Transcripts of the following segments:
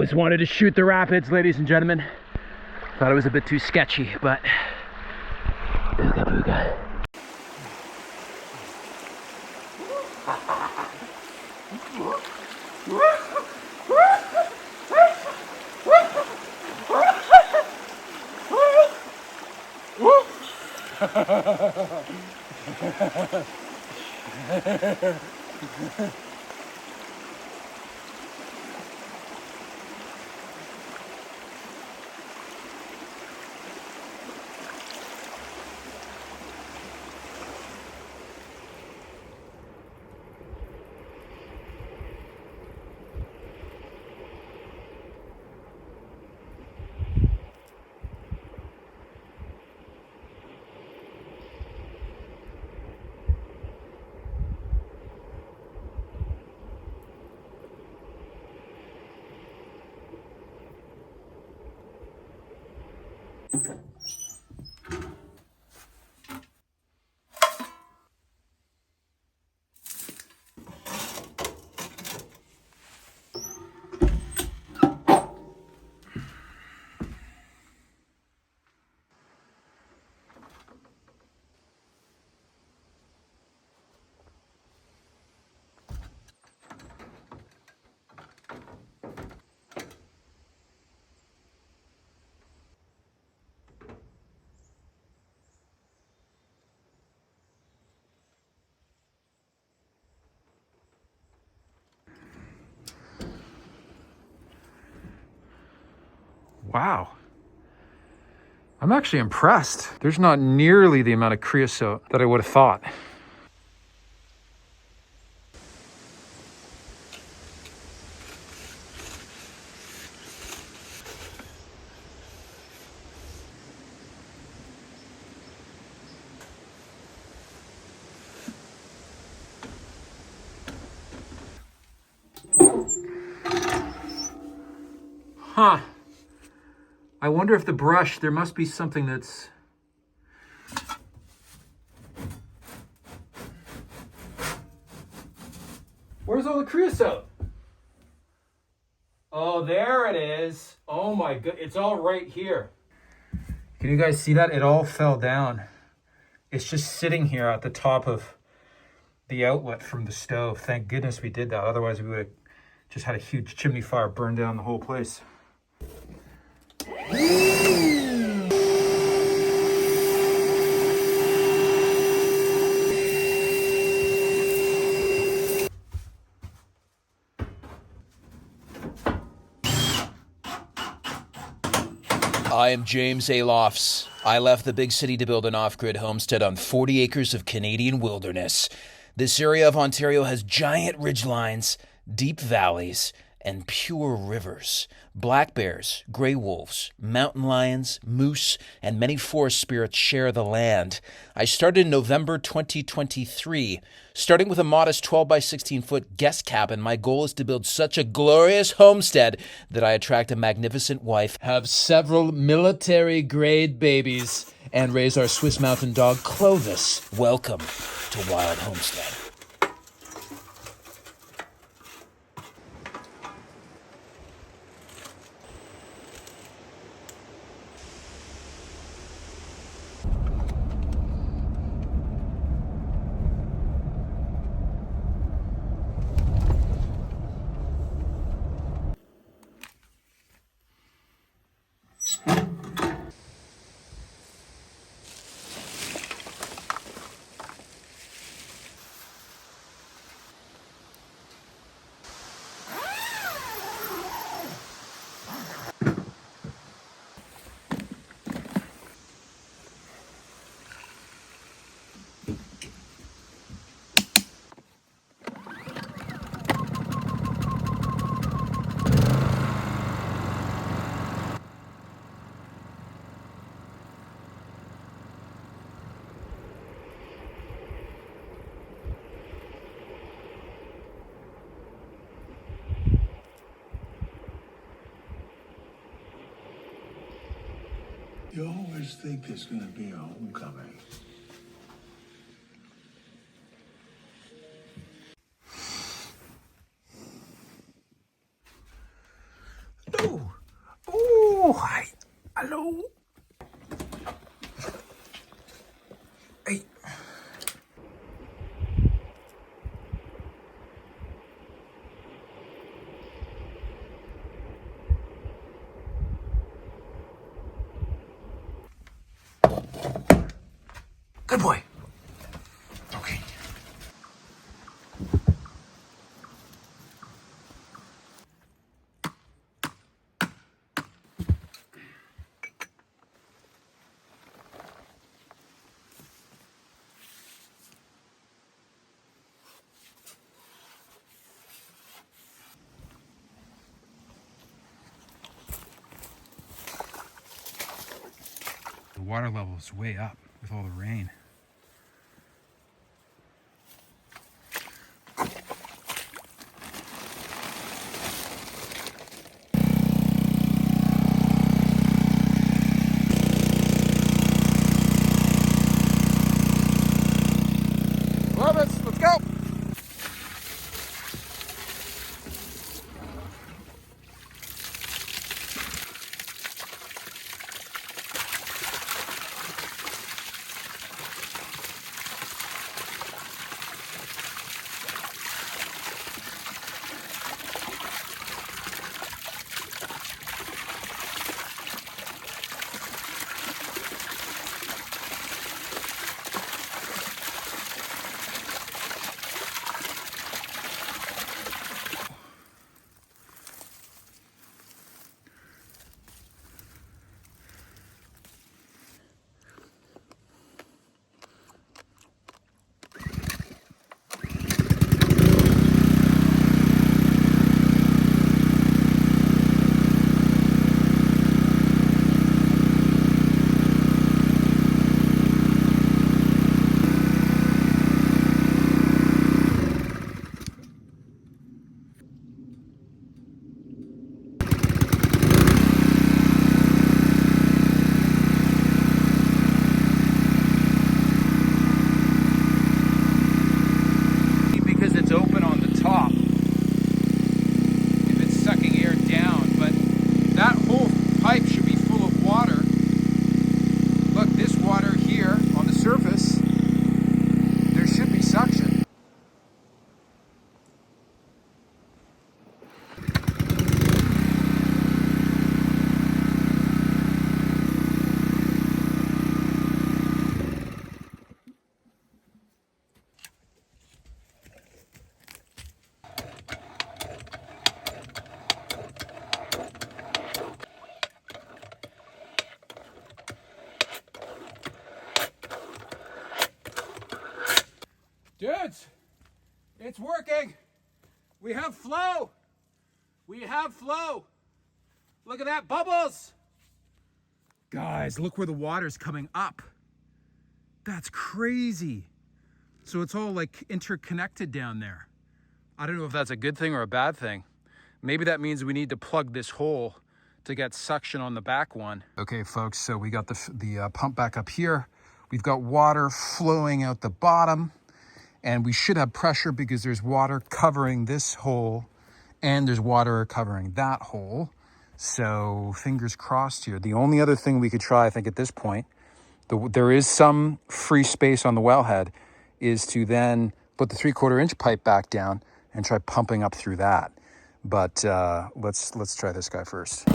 Always wanted to shoot the rapids, ladies and gentlemen. Thought it was a bit too sketchy, but booga booga. Wow. I'm actually impressed. There's not nearly the amount of creosote that I would have thought. Huh. I wonder if the brush, there must be something that's... Where's all the creosote? Oh, there it is. Oh my god, it's all right here. Can you guys see that? It all fell down. It's just sitting here at the top of the outlet from the stove. Thank goodness we did that. Otherwise we would have just had a huge chimney fire burn down the whole place. I am James ALOFS. I left the big city to build an off-grid homestead on 40 acres of Canadian wilderness. This area of Ontario has giant ridgelines, deep valleys, and pure rivers. Black bears, gray wolves, mountain lions, moose, and many forest spirits share the land. I started in November 2023. Starting with a modest 12 by 16 foot guest cabin, my goal is to build such a glorious homestead that I attract a magnificent wife, have several military-grade babies, and raise our Swiss mountain dog Clovis. Welcome to Wild Homestead. You always think there's going to be a homecoming. Good boy. Okay. The water level is way up with all the rain. Love it. Let's go. Dudes, it's working. We have flow. We have flow. Look at that, bubbles. Guys, look where the water's coming up. That's crazy. So it's all like interconnected down there. I don't know if that's a good thing or a bad thing. Maybe that means we need to plug this hole to get suction on the back one. Okay, folks, so we got the pump back up here. We've got water flowing out the bottom. And we should have pressure because there's water covering this hole and there's water covering that hole. So fingers crossed here. The only other thing we could try, I think at this point, there is some free space on the wellhead, is to then put the 3/4 inch pipe back down and try pumping up through that. But let's try this guy first.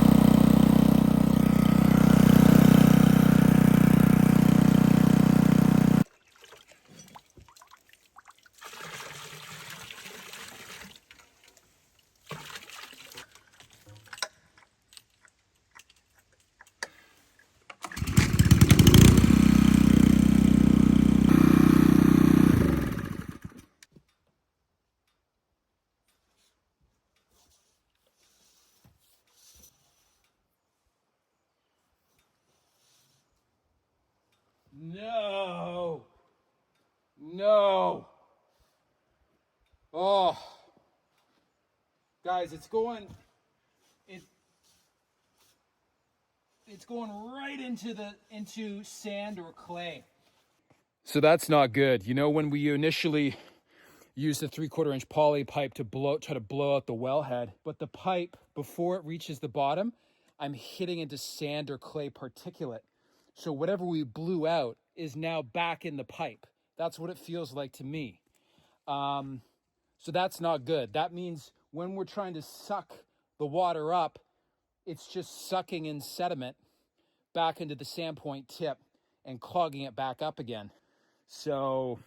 No. No. Oh. Guys, it's going right into sand or clay. So that's not good. You know, when we initially used the 3/4 inch poly pipe to try to blow out the wellhead, but the pipe, before it reaches the bottom, I'm hitting into sand or clay particulate. So whatever we blew out is now back in the pipe. That's what it feels like to me. So that's not good. That means when we're trying to suck the water up, it's just sucking in sediment back into the sand point tip and clogging it back up again. So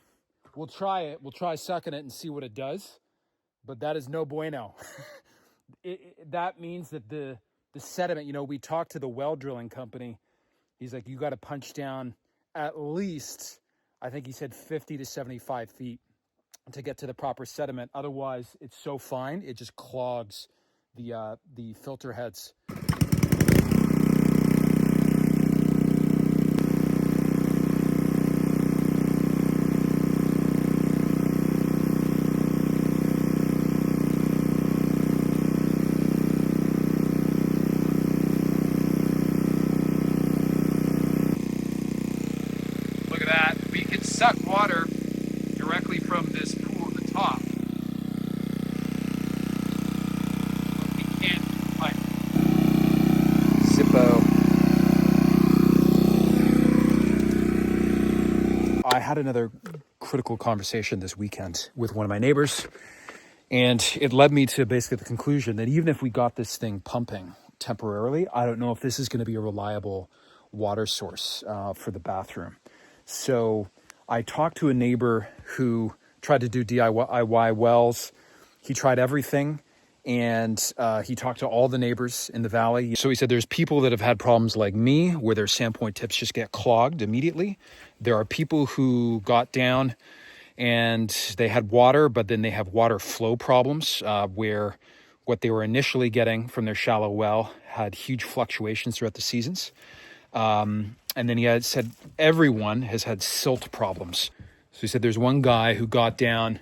we'll try it. We'll try sucking it and see what it does. But that is no bueno. That means that the sediment, you know, we talked to the well drilling company. He's like, you got to punch down at least, I think he said 50 to 75 feet to get to the proper sediment. Otherwise, it's so fine, it just clogs the filter heads. Look at that. We can suck water directly from this pool at the top. But we can't, like, Zippo. I had another critical conversation this weekend with one of my neighbors, and it led me to basically the conclusion that even if we got this thing pumping temporarily, I don't know if this is going to be a reliable water source for the bathroom. So I talked to a neighbor who tried to do DIY wells. He tried everything, and he talked to all the neighbors in the valley. So he said there's people that have had problems like me where their sandpoint tips just get clogged immediately. There are people who got down and they had water, but then they have water flow problems where what they were initially getting from their shallow well had huge fluctuations throughout the seasons. And then he had said everyone has had silt problems. So he said there's one guy who got down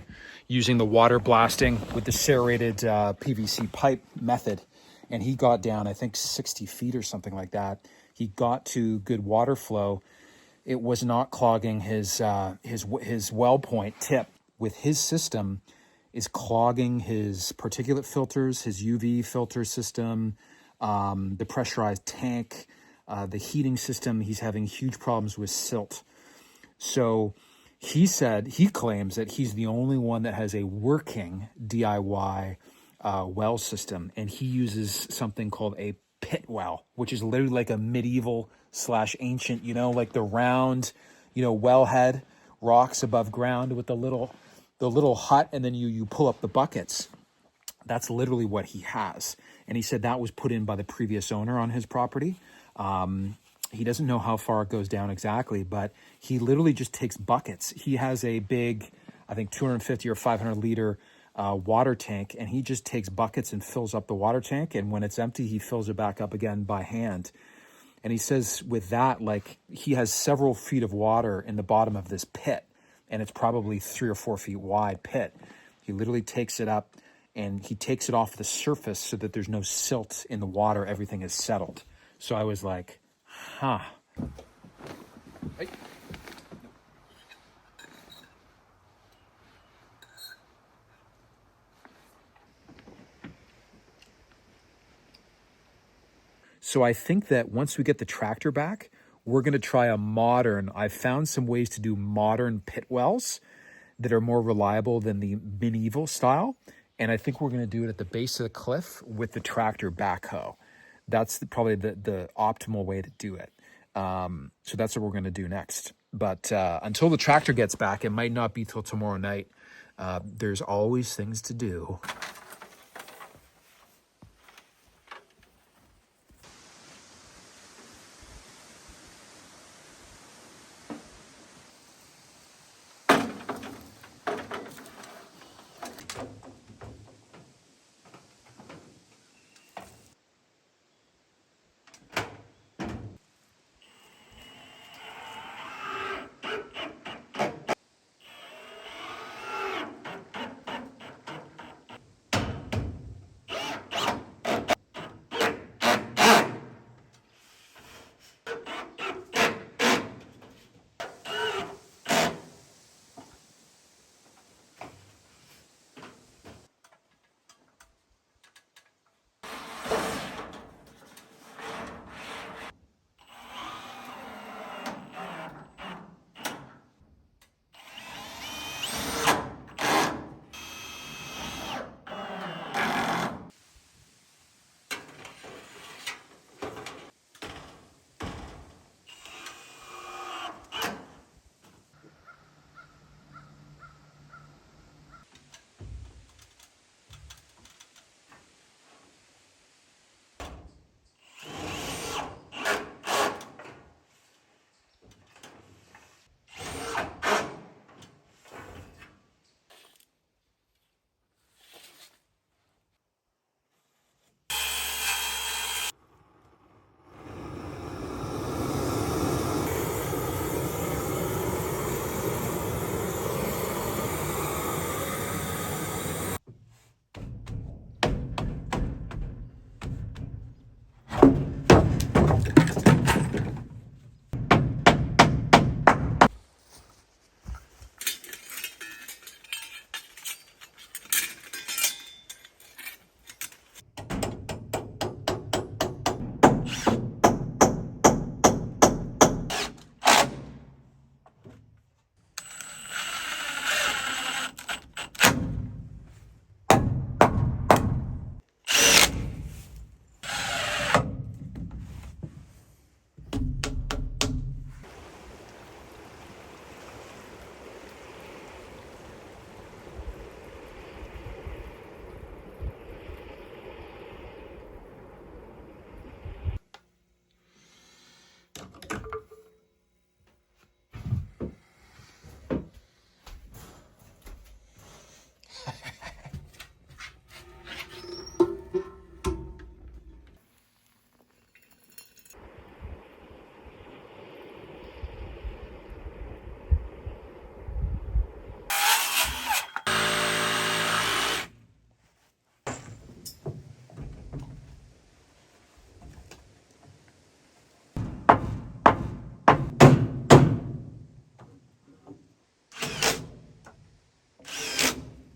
using the water blasting with the serrated PVC pipe method. And he got down, I think, 60 feet or something like that. He got to good water flow. It was not clogging his well point tip. With his system, is clogging his particulate filters, his UV filter system, the pressurized tank, the heating system. He's having huge problems with silt. So he claims that he's the only one that has a working DIY well system, and he uses something called a pit well, which is literally like a medieval / ancient, you know, like the round, you know, wellhead rocks above ground with the little hut, and then you pull up the buckets. That's literally what he has. And he said that was put in by the previous owner on his property. He doesn't know how far it goes down exactly, but he literally just takes buckets. He has a big, I think 250 or 500 liter water tank, and he just takes buckets and fills up the water tank. And when it's empty, he fills it back up again by hand. And he says with that, like, he has several feet of water in the bottom of this pit, and it's probably 3 or 4 feet wide pit. He literally takes it up and he takes it off the surface so that there's no silt in the water. Everything is settled. So I was like, huh. Hey. So I think that once we get the tractor back, we're going to try I've found some ways to do modern pit wells that are more reliable than the medieval style. And I think we're going to do it at the base of the cliff with the tractor backhoe. That's probably the optimal way to do it. So that's what we're going to do next. But until the tractor gets back, it might not be till tomorrow night. There's always things to do.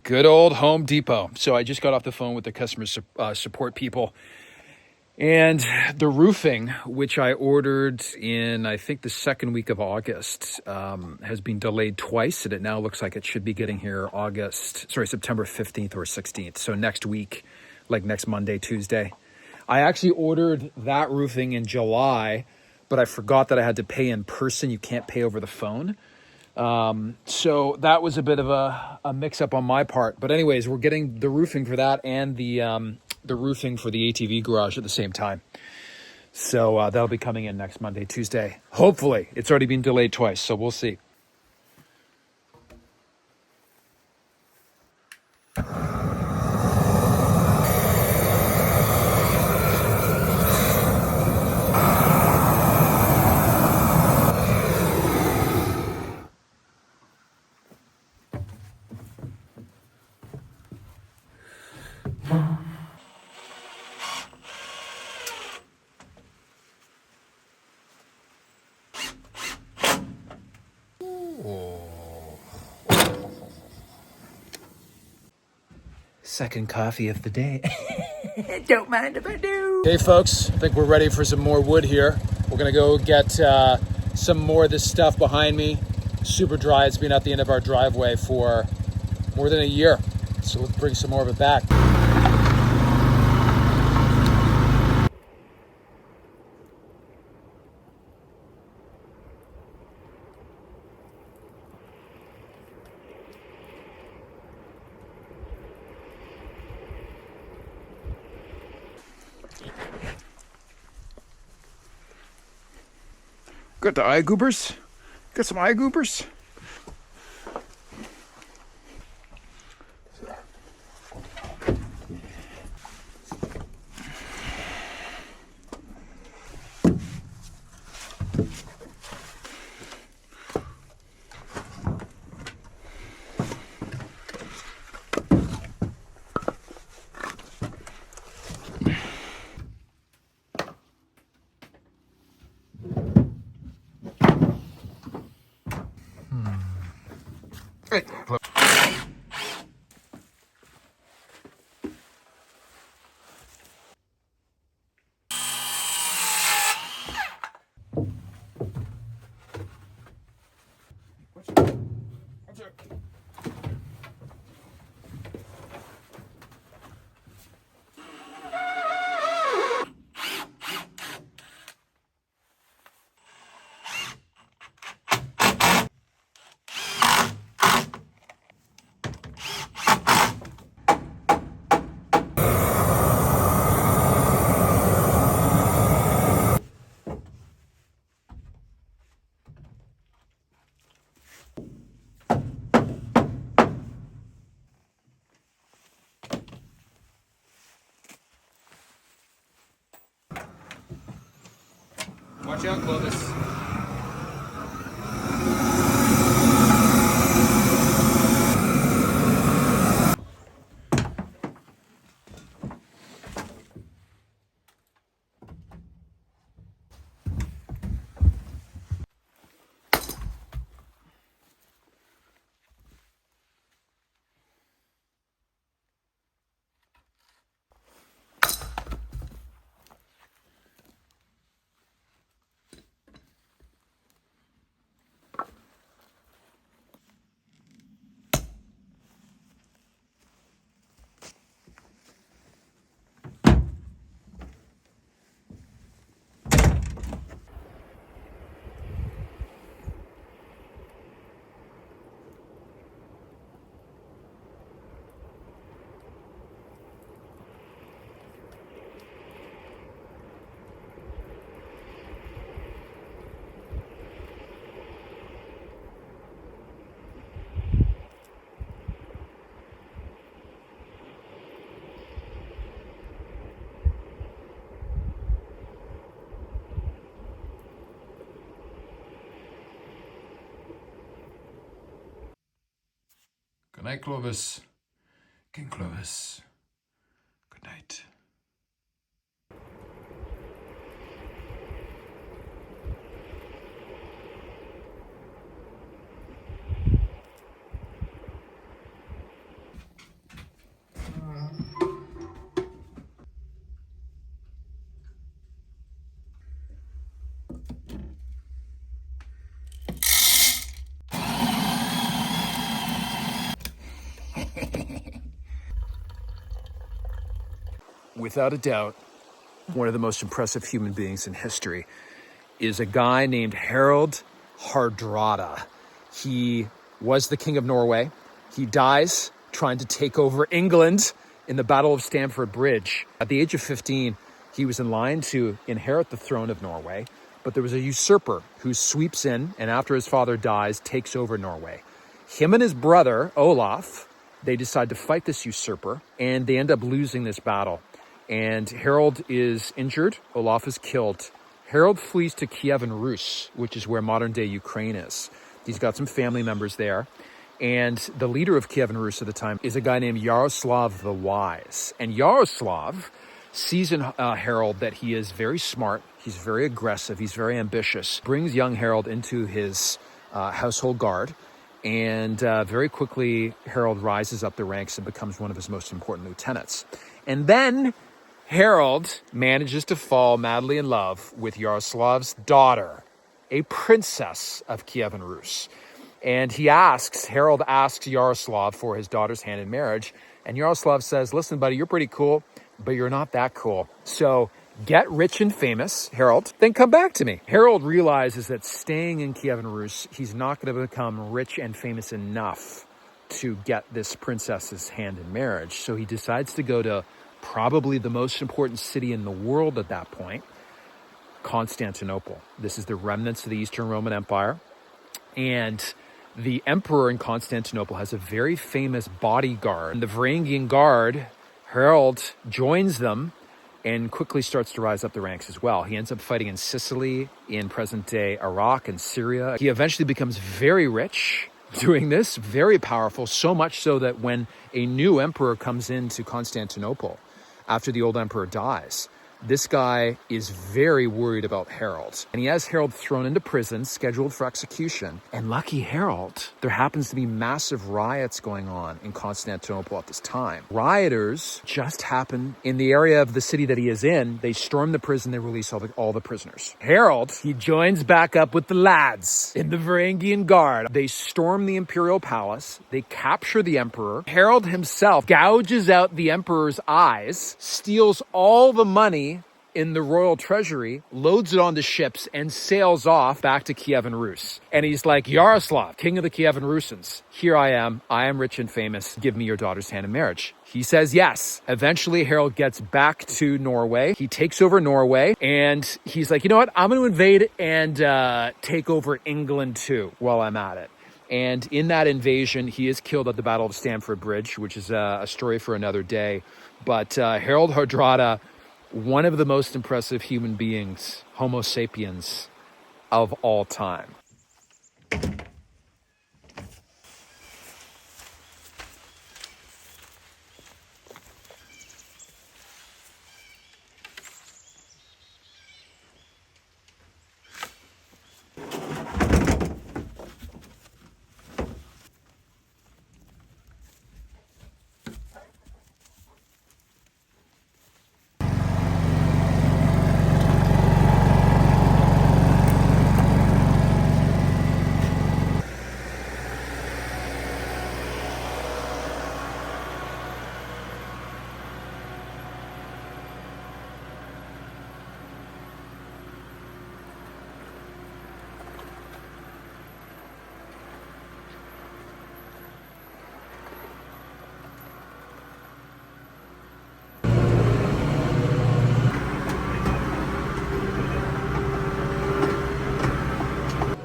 Good old Home Depot. So I just got off the phone with the customer support people. And the roofing, which I ordered in, I think, the second week of August, has been delayed twice. And it now looks like it should be getting here September 15th or 16th. So next week, like next Monday, Tuesday. I actually ordered that roofing in July, but I forgot that I had to pay in person. You can't pay over the phone. So that was a bit of a mix-up on my part. But anyways, we're getting the roofing for that and the roofing for the ATV garage at the same time. So that'll be coming in next Monday, Tuesday. Hopefully. It's already been delayed twice, so we'll see. Second coffee of the day. Don't mind if I do. Hey folks, I think we're ready for some more wood here. We're gonna go get some more of this stuff behind me. Super dry. It's been at the end of our driveway for more than a year. So let's bring some more of it back. Got the eye goobers. Got some eye goobers. Watch out, Clovis. Good night, Clovis. King Clovis. Good night. without a doubt, one of the most impressive human beings in history is a guy named Harold Hardrada. He was the King of Norway. He dies trying to take over England in the Battle of Stamford Bridge. At the age of 15, he was in line to inherit the throne of Norway, but there was a usurper who sweeps in and after his father dies, takes over Norway. Him and his brother, Olaf, they decide to fight this usurper and they end up losing this battle. And Harold is injured, Olaf is killed. Harold flees to Kievan Rus, which is where modern day Ukraine is. He's got some family members there. And the leader of Kievan Rus at the time is a guy named Yaroslav the Wise. And Yaroslav sees in Harold that he is very smart, he's very aggressive, he's very ambitious, brings young Harold into his household guard. And very quickly, Harold rises up the ranks and becomes one of his most important lieutenants. And then Harold manages to fall madly in love with Yaroslav's daughter, a princess of Kievan Rus. And Harold asks Yaroslav for his daughter's hand in marriage. And Yaroslav says, listen, buddy, you're pretty cool, but you're not that cool. So get rich and famous, Harold, then come back to me. Harold realizes that staying in Kievan Rus, he's not going to become rich and famous enough to get this princess's hand in marriage. So he decides to go to probably the most important city in the world at that point, Constantinople. This is the remnants of the Eastern Roman Empire. And the emperor in Constantinople has a very famous bodyguard. The Varangian Guard, Harold joins them and quickly starts to rise up the ranks as well. He ends up fighting in Sicily, in present-day Iraq and Syria. He eventually becomes very rich doing this, very powerful, so much so that when a new emperor comes into Constantinople after the old emperor dies, this guy is very worried about Harold. And he has Harold thrown into prison, scheduled for execution. And lucky Harold, there happens to be massive riots going on in Constantinople at this time. Rioters just happen in the area of the city that he is in. They storm the prison, they release all the prisoners. Harold, he joins back up with the lads in the Varangian Guard. They storm the imperial palace. They capture the emperor. Harold himself gouges out the emperor's eyes, steals all the money in the royal treasury, loads it onto ships, and sails off back to Kievan Rus. And he's like, Yaroslav, king of the Kievan Rusans, here I am rich and famous, give me your daughter's hand in marriage. He says yes. Eventually, Harold gets back to Norway. He takes over Norway, and he's like, you know what, I'm going to invade and take over England too while I'm at it. And in that invasion, he is killed at the Battle of Stamford Bridge, which is a story for another day. But Harold Hardrada, one of the most impressive human beings, Homo sapiens, of all time.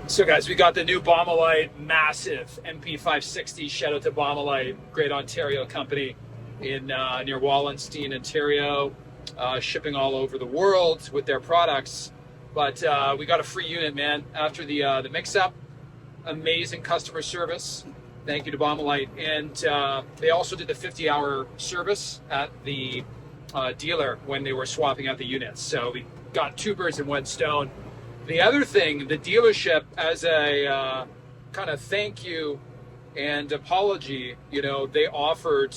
So guys, we got the new Baumolite, massive MP560. Shout out to Baumolite, great Ontario company in near Wallenstein, Ontario, shipping all over the world with their products. But we got a free unit, man, after the mix-up. Amazing customer service. Thank you to Baumolite. And they also did the 50-hour service at the dealer when they were swapping out the units. So we got two birds in one stone. The other thing, the dealership, as a kind of thank you and apology, you know, they offered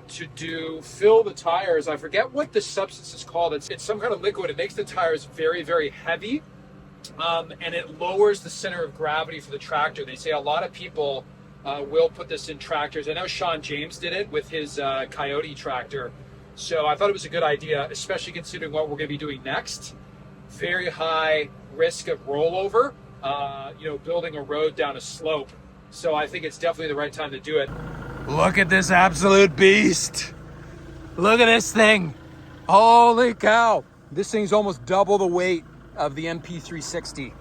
to fill the tires. I forget what the substance is called. It's some kind of liquid. It makes the tires very, very heavy, and it lowers the center of gravity for the tractor. They say a lot of people will put this in tractors. I know Sean James did it with his Coyote tractor. So I thought it was a good idea, especially considering what we're going to be doing next. Very high risk of rollover, building a road down a slope. So I think it's definitely the right time to do it. Look at this absolute beast. Look at this thing. Holy cow. This thing's almost double the weight of the MP360.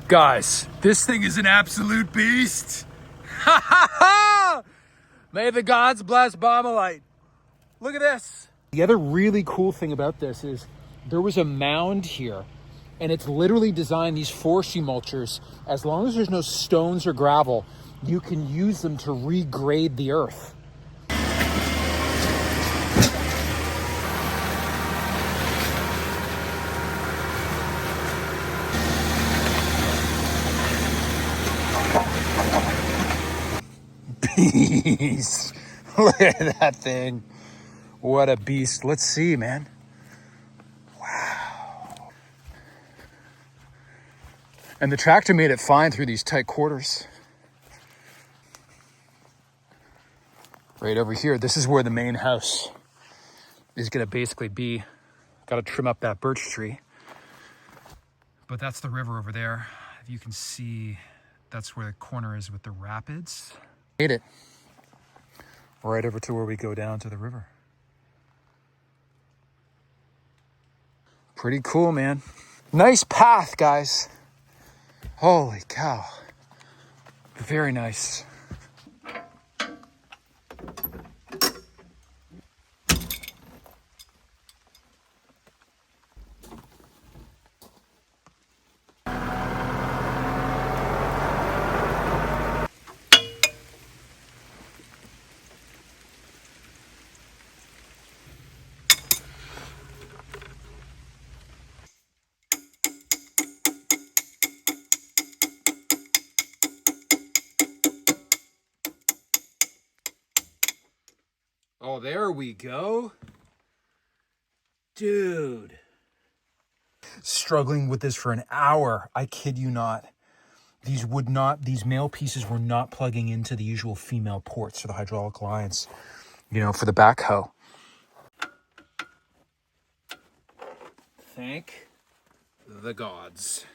Guys, this thing is an absolute beast. May the gods bless Bomalite. Look at this. The other really cool thing about this is there was a mound here, and it's literally designed, these forestry mulchers, as long as there's no stones or gravel, you can use them to regrade the earth. Beast. Look at that thing. What a beast. Let's see, man. Wow. And the tractor made it fine through these tight quarters. Right over here, this is where the main house is going to basically be. Got to trim up that birch tree. But that's the river over there. If you can see, that's where the corner is with the rapids. Made it right over to where we go down to the river. Pretty cool, man. Nice path, guys. Holy cow. Very nice. Oh, there we go. Dude. Struggling with this for an hour. I kid you not. These male pieces were not plugging into the usual female ports for the hydraulic lines, for the backhoe. Thank the gods.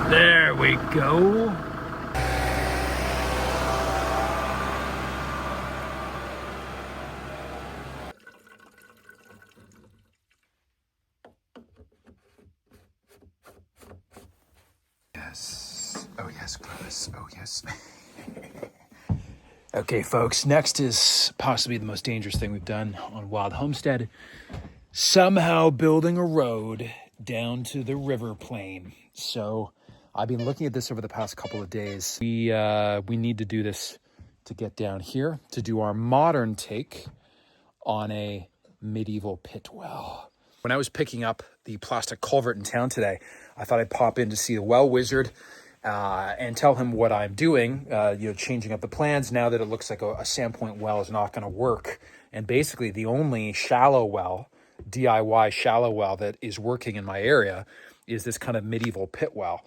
There we go. Yes. Oh, yes, Clovis. Oh, yes. Okay, folks. Next is possibly the most dangerous thing we've done on Wild Homestead. Somehow building a road down to the river plain. So I've been looking at this over the past couple of days. We need to do this to get down here to do our modern take on a medieval pit well. When I was picking up the plastic culvert in town today, I thought I'd pop in to see the well wizard and tell him what I'm doing, changing up the plans now that it looks like a Sandpoint well is not going to work. And basically the only shallow well, DIY shallow well that is working in my area is this kind of medieval pit well.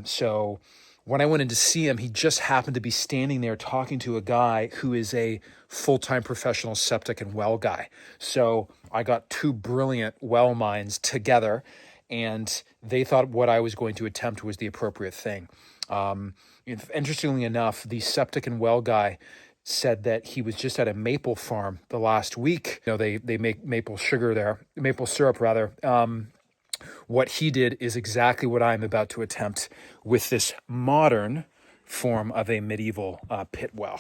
So when I went in to see him, he just happened to be standing there talking to a guy who is a full-time professional septic and well guy. So I got two brilliant well minds together, and they thought what I was going to attempt was the appropriate thing. Interestingly enough, the septic and well guy said that he was just at a maple farm the last week. They make maple sugar there, maple syrup rather. What he did is exactly what I'm about to attempt with this modern form of a medieval pit well.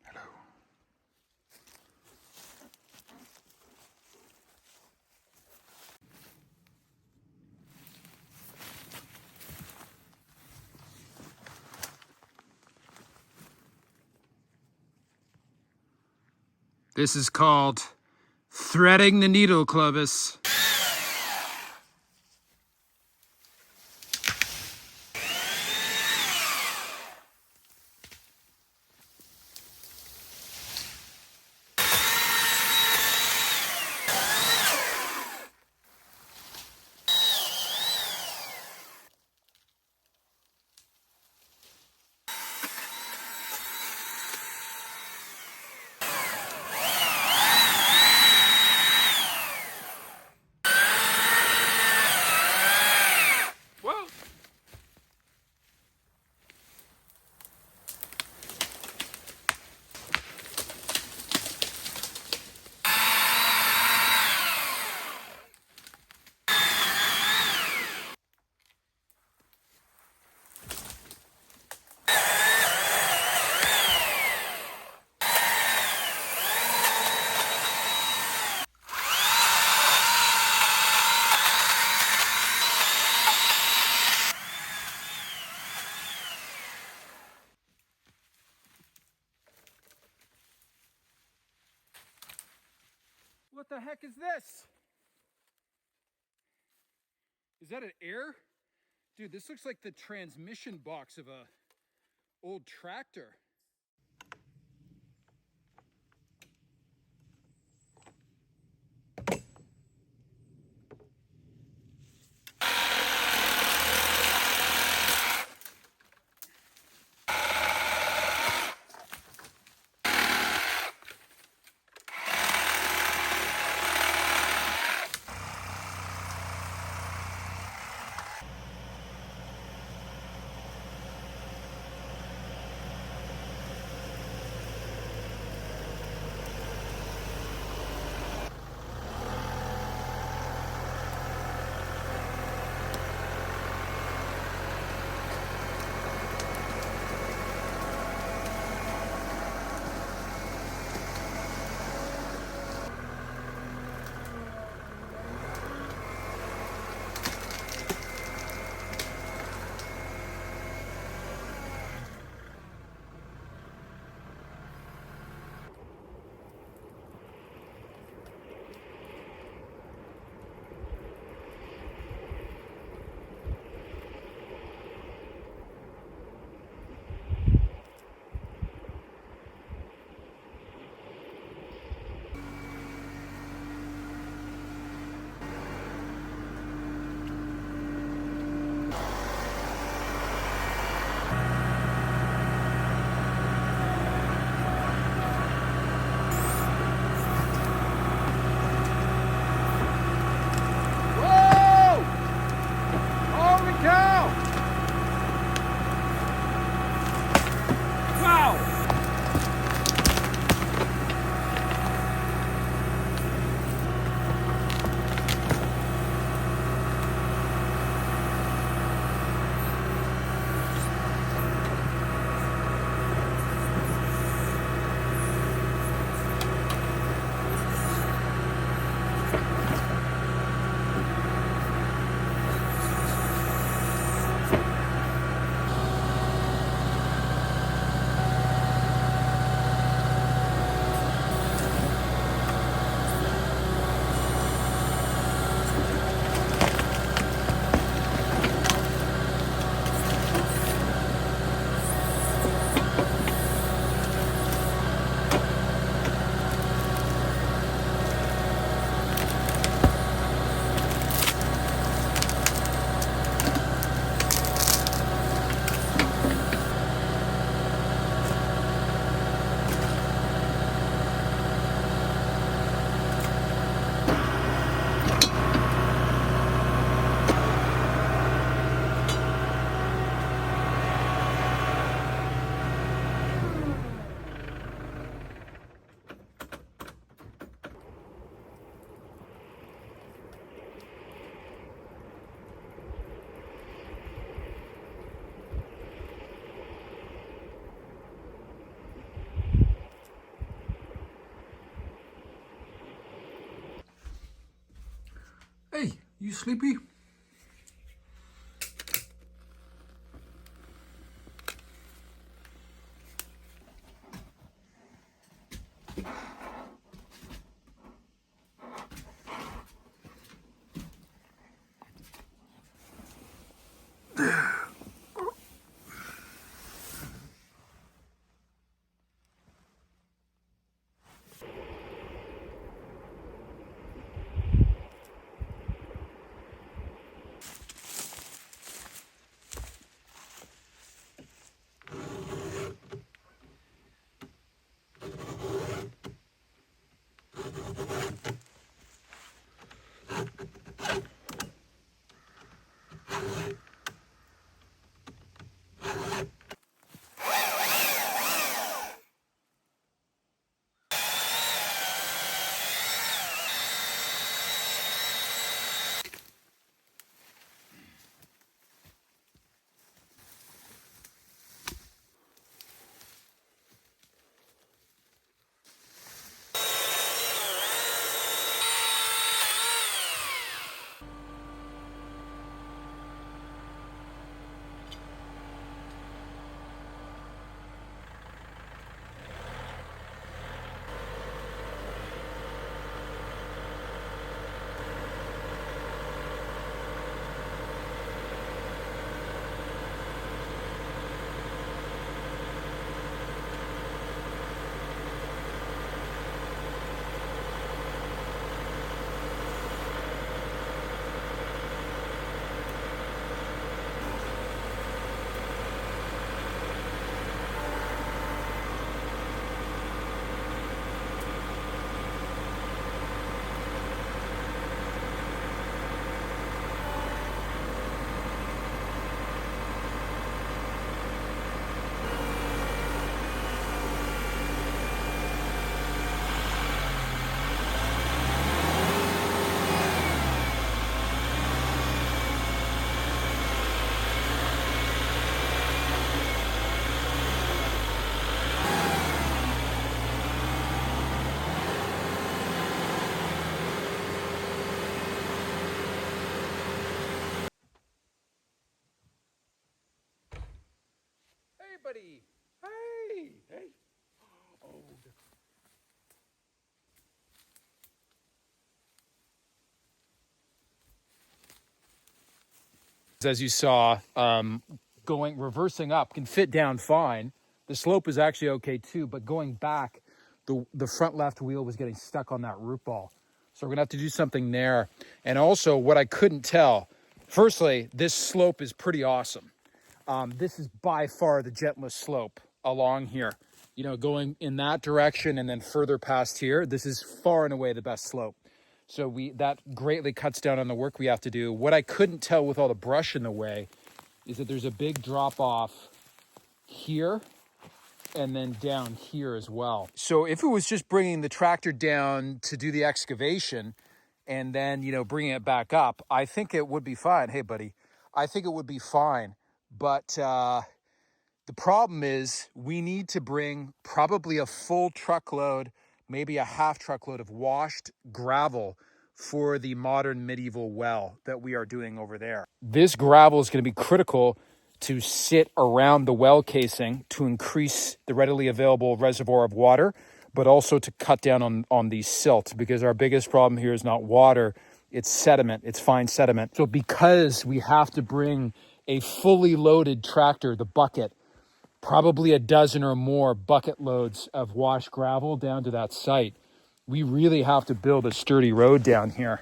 Hello. This is called threading the needle, Clovis. What the heck is this? Is that an air? Dude, this looks like the transmission box of a old tractor. You sleepy? Hey, buddy. Hey. Hey. Oh. As you saw, reversing up can fit down fine. The slope is actually okay too, but going back, the front left wheel was getting stuck on that root ball. So we're gonna have to do something there. And also what I couldn't tell, firstly, this slope is pretty awesome. This is by far the gentlest slope along here. You know, going in that direction and then further past here, this is far and away the best slope. So that greatly cuts down on the work we have to do. What I couldn't tell with all the brush in the way is that there's a big drop off here and then down here as well. So if it was just bringing the tractor down to do the excavation and then, you know, bringing it back up, I think it would be fine. Hey, buddy, I think it would be fine. But the problem is we need to bring probably a full truckload, maybe a half truckload of washed gravel for the modern medieval well that we are doing over there. This gravel is going to be critical to sit around the well casing to increase the readily available reservoir of water, but also to cut down on the silt, because our biggest problem here is not water, it's sediment, it's fine sediment. So because we have to bring a fully loaded tractor, the bucket, probably a dozen or more bucket loads of washed gravel down to that site, we really have to build a sturdy road down here.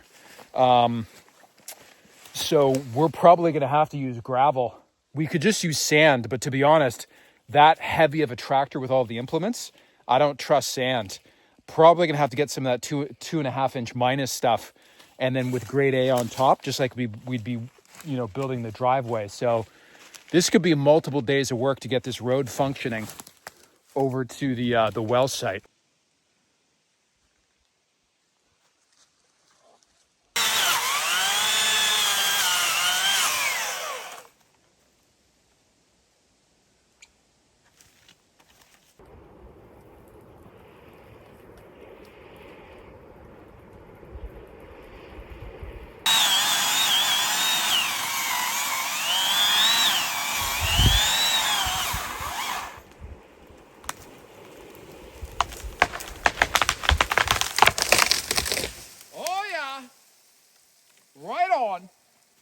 So we're probably going to have to use gravel. We could just use sand, but to be honest, that heavy of a tractor with all the implements, I don't trust sand. Probably going to have to get some of that 2.5 inch minus stuff, and then with grade A on top, just like we'd be, you know, building the driveway. So this could be multiple days of work to get this road functioning over to the well site.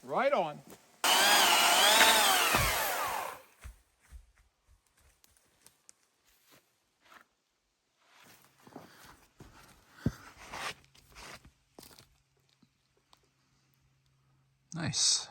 Right on. Nice.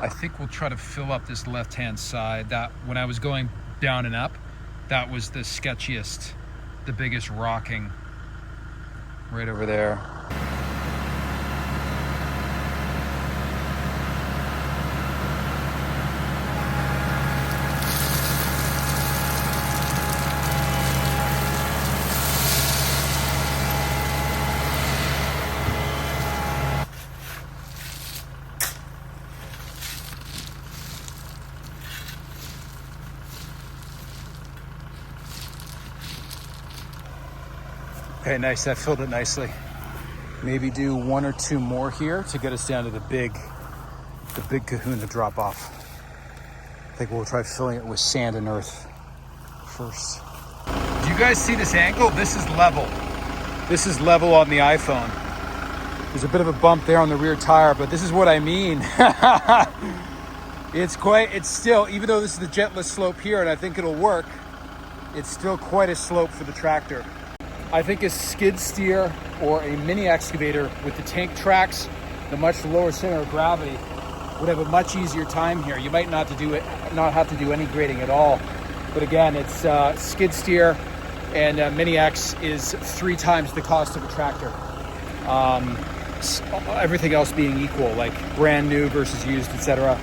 I think we'll try to fill up this left-hand side. That when I was going down and up, that was the sketchiest, the biggest rocking right over there. Okay, nice, that filled it nicely. Maybe do one or two more here to get us down to the big kahuna drop off. I think we'll try filling it with sand and earth first. Do you guys see this angle? This is level. This is level on the iPhone. There's a bit of a bump there on the rear tire, but this is what I mean. It's still, even though this is the gentlest slope here and I think it'll work, it's still quite a slope for the tractor. I think a skid steer or a mini excavator with the tank tracks the much lower center of gravity would have a much easier time here. You might not have to do any grading at all. But again, it's skid steer, and Mini X is 3 times the cost of a tractor. Everything else being equal, like brand new versus used, etc.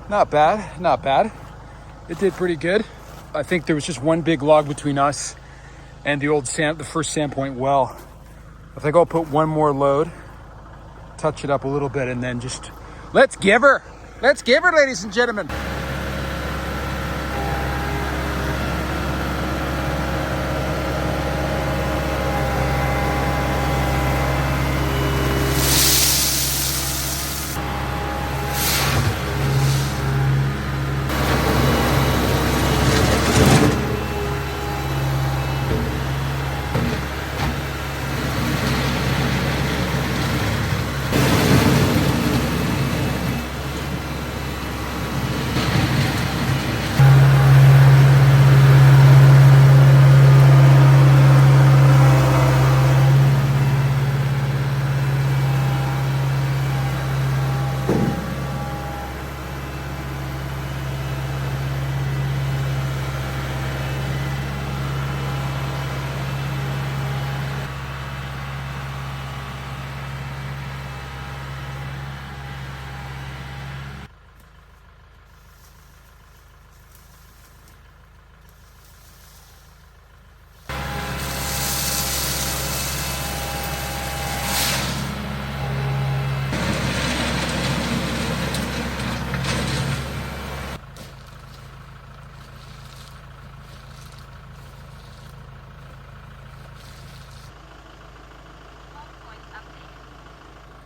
Not bad, not bad. It did pretty good. I think there was just one big log between us and the first Sandpoint well. I think I'll put one more load, touch it up a little bit, and then just let's give her. Let's give her, ladies and gentlemen.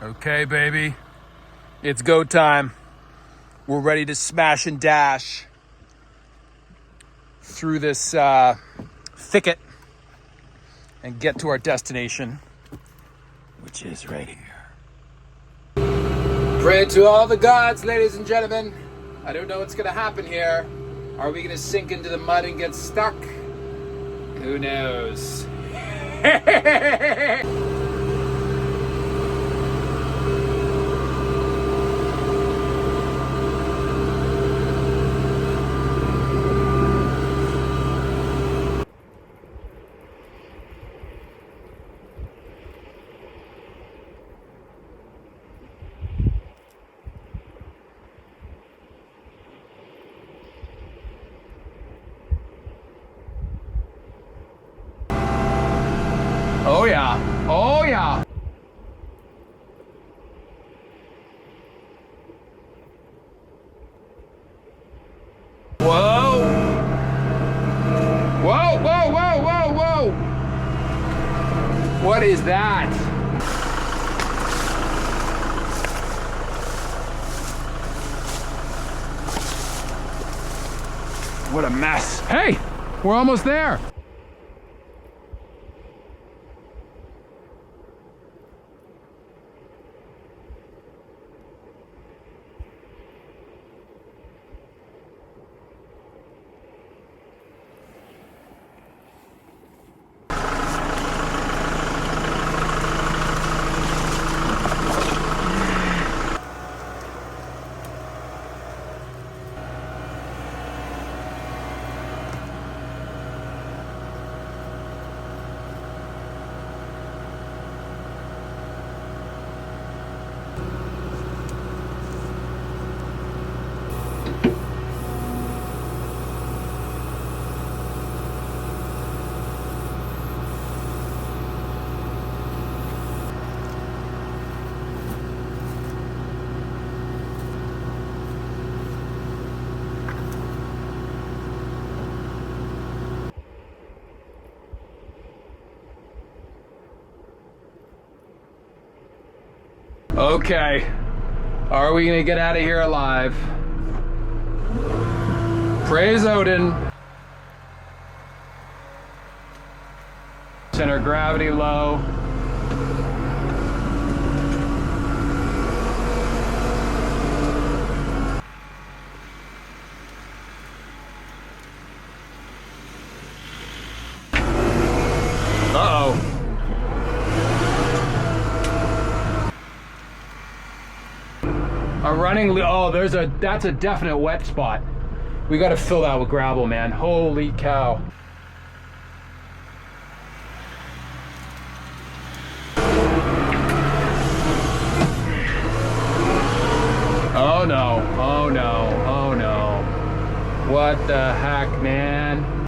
Okay, baby. It's go time. We're ready to smash and dash through this thicket and get to our destination, which is right here. Pray to all the gods, ladies and gentlemen. I don't know what's gonna happen here. Are we gonna sink into the mud and get stuck? Who knows? Oh yeah, oh yeah. Whoa. Whoa, whoa, whoa, whoa, whoa. What is that? What a mess. Hey, we're almost there. Okay, are we gonna get out of here alive? Praise Odin. Center gravity low. Uh-oh. A running, oh, that's a definite wet spot. We gotta fill that with gravel, man. Holy cow. Oh no, oh no, oh no. What the heck, man?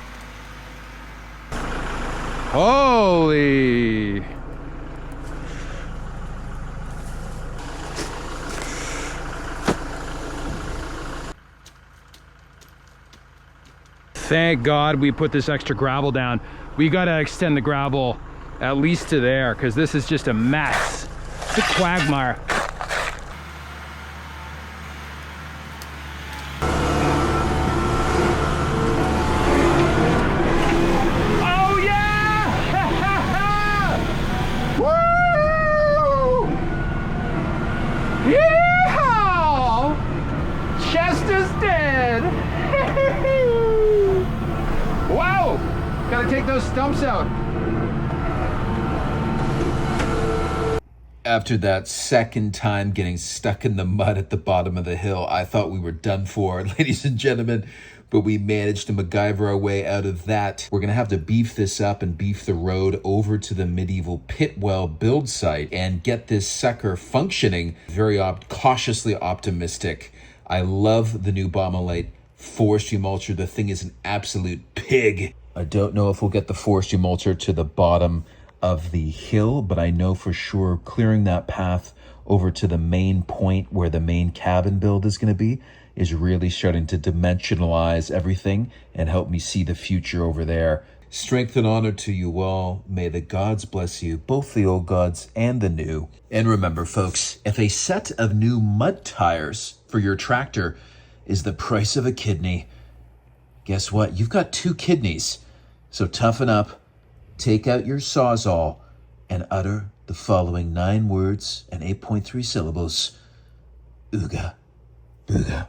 Holy. Thank God we put this extra gravel down. We gotta extend the gravel at least to there, because this is just a mess. It's a quagmire. Oh yeah! Woo! Yeehaw! Chester's dead! Wow! Gotta take those stumps out. After that second time getting stuck in the mud at the bottom of the hill, I thought we were done for, ladies and gentlemen, but we managed to MacGyver our way out of that. We're gonna have to beef this up and beef the road over to the medieval pitwell build site and get this sucker functioning. Very cautiously optimistic. I love the new Bommalite forestry mulcher. The thing is an absolute pig. I don't know if we'll get the forestry mulcher to the bottom of the hill, but I know for sure clearing that path over to the main point where the main cabin build is going to be is really starting to dimensionalize everything and help me see the future over there. Strength and honor to you all. May the gods bless you, both the old gods and the new. And remember, folks, if a set of new mud tires for your tractor is the price of a kidney, guess what? You've got 2 kidneys. So toughen up, take out your Sawzall, and utter the following 9 words and 8.3 syllables. Ooga, booga.